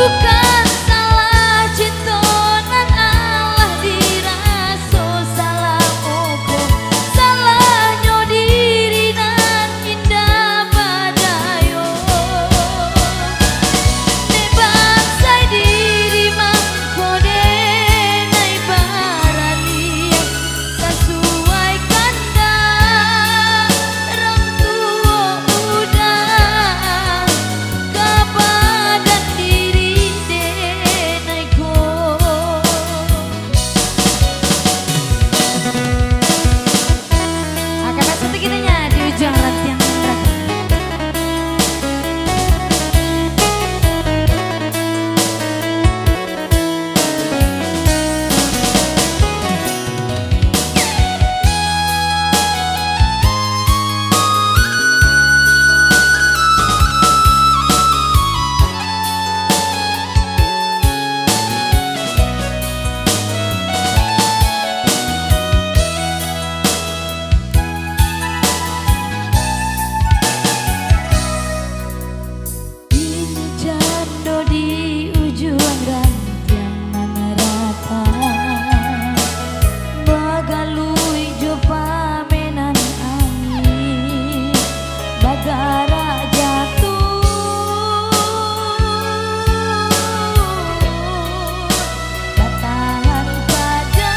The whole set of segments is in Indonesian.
Bukan salah cintonan Allah diraso salah hukum salahnya diri nan indah padayo ne bangsai diri mangkode nai barali sesuai kanda rang tua udah kapadan diri denai ko. Oke, pas itu gitanya di ujung latihan terakhir. Ini jando di ujung rantian manarata bagalui jo pamenan angin bagara jatuh batahan pada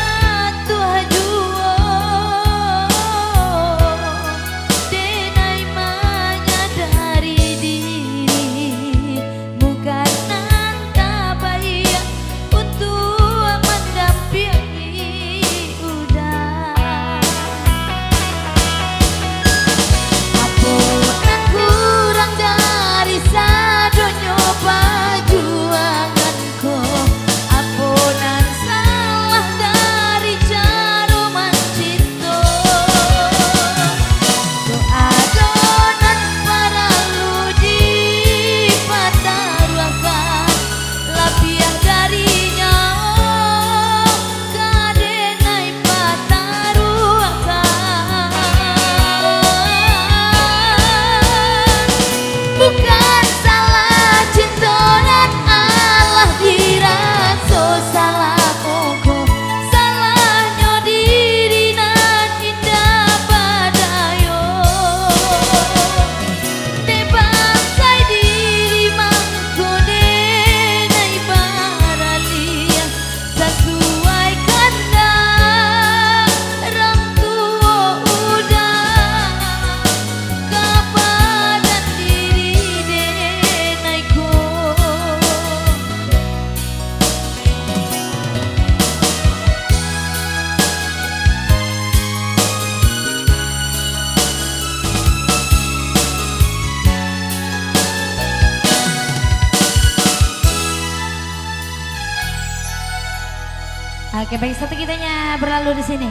tua juo denai menyadari diri bukan nanta bayar untuk mendampingi udah apunan kurang dari sadonyo perjuanganku apunan salah dari cara mencinta doa donan para ludi pataruakan lebih darinya kadenai pataruakan bukan salah cintonan Allah diraso salah hukum salahnya diri nan indah padayo ne bangsai diri mangkode nai baralia sesuai kanda rang tua udah kapadan diri denai ko. Oke, baik satu kitanya berlalu di sini.